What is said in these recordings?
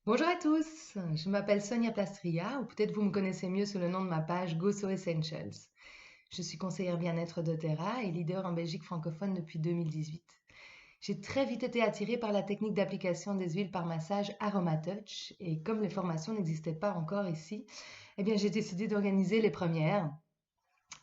Bonjour à tous, je m'appelle Sonia Plastria, ou peut-être vous me connaissez mieux sous le nom de ma page GoSo Essentials. Je suis conseillère bien-être doTERRA et leader en Belgique francophone depuis 2018. J'ai très vite été attirée par la technique d'application des huiles par massage AromaTouch et comme les formations n'existaient pas encore ici, eh bien j'ai décidé d'organiser les premières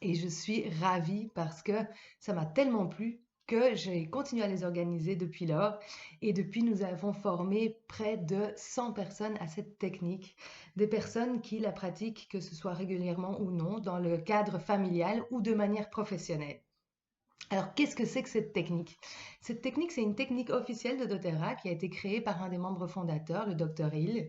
et je suis ravie parce que ça m'a tellement plu que j'ai continué à les organiser depuis lors. Et depuis, nous avons formé près de 100 personnes à cette technique. Des personnes qui la pratiquent, que ce soit régulièrement ou non, dans le cadre familial ou de manière professionnelle. Alors, qu'est-ce que c'est que cette technique? Cette technique, c'est une technique officielle de doTERRA qui a été créée par un des membres fondateurs, le Dr Hill,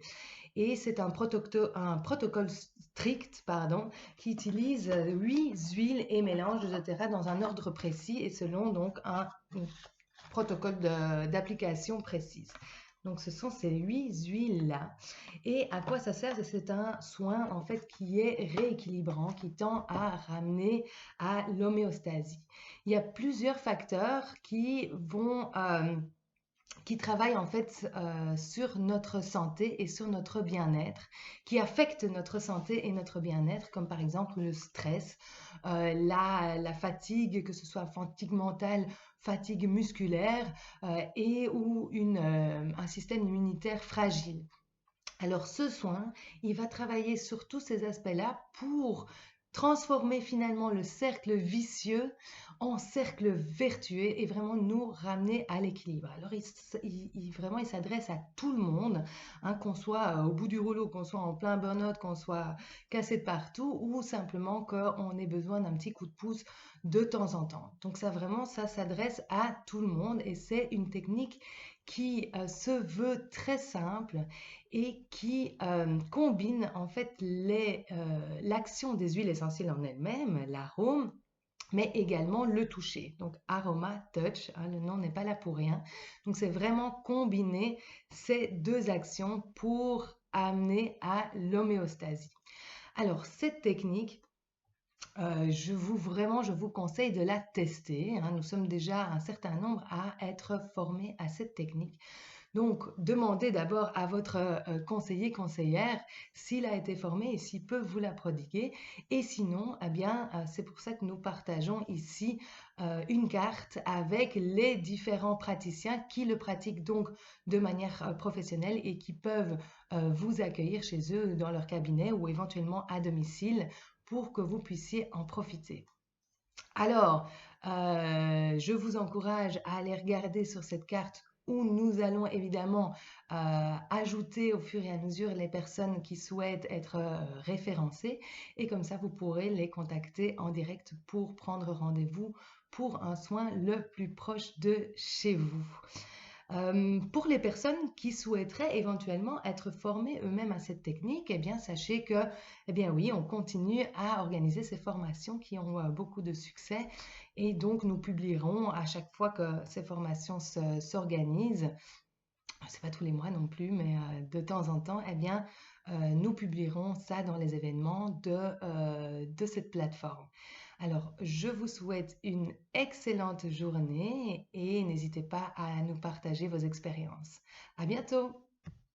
et c'est un protocole strict, pardon, qui utilise 8 huiles et mélanges de doTERRA dans un ordre précis et selon donc un protocole d'application précise. Donc, ce sont ces 8 huiles-là. Et à quoi ça sert? C'est un soin en fait qui est rééquilibrant, qui tend à ramener à l'homéostasie. Il y a plusieurs facteurs qui travaillent en fait sur notre santé et sur notre bien-être, qui affectent notre santé et notre bien-être, comme par exemple le stress, la fatigue, que ce soit fatigue mentale, fatigue musculaire et ou un système immunitaire fragile. Alors ce soin, il va travailler sur tous ces aspects-là pour transformer finalement le cercle vicieux en cercle vertueux et vraiment nous ramener à l'équilibre. Alors vraiment, il s'adresse à tout le monde, hein, qu'on soit au bout du rouleau, qu'on soit en plein burn-out, qu'on soit cassé de partout ou simplement qu'on ait besoin d'un petit coup de pouce de temps en temps. Donc ça vraiment, ça s'adresse à tout le monde et c'est une technique qui se veut très simple et qui combine en fait l'action des huiles essentielles en elles-mêmes, l'arôme, mais également le toucher. Donc Aroma Touch, hein, le nom n'est pas là pour rien. Donc c'est vraiment combiner ces deux actions pour amener à l'homéostasie. Alors cette technique, je vous conseille de la tester, hein. Nous sommes déjà un certain nombre à être formés à cette technique. Donc, demandez d'abord à votre conseiller, conseillère s'il a été formé et s'il peut vous la prodiguer. Et sinon, eh bien, c'est pour ça que nous partageons ici une carte avec les différents praticiens qui le pratiquent donc de manière professionnelle et qui peuvent vous accueillir chez eux dans leur cabinet ou éventuellement à domicile pour que vous puissiez en profiter. Alors, je vous encourage à aller regarder sur cette carte où nous allons évidemment ajouter au fur et à mesure les personnes qui souhaitent être référencées et comme ça vous pourrez les contacter en direct pour prendre rendez-vous pour un soin le plus proche de chez vous. Pour les personnes qui souhaiteraient éventuellement être formées eux-mêmes à cette technique, eh bien, sachez que, eh bien oui, on continue à organiser ces formations qui ont beaucoup de succès et donc nous publierons à chaque fois que ces formations s'organisent, c'est pas tous les mois non plus, mais de temps en temps, eh bien, nous publierons ça dans les événements de cette plateforme. Alors, je vous souhaite une excellente journée et n'hésitez pas à nous partager vos expériences. À bientôt!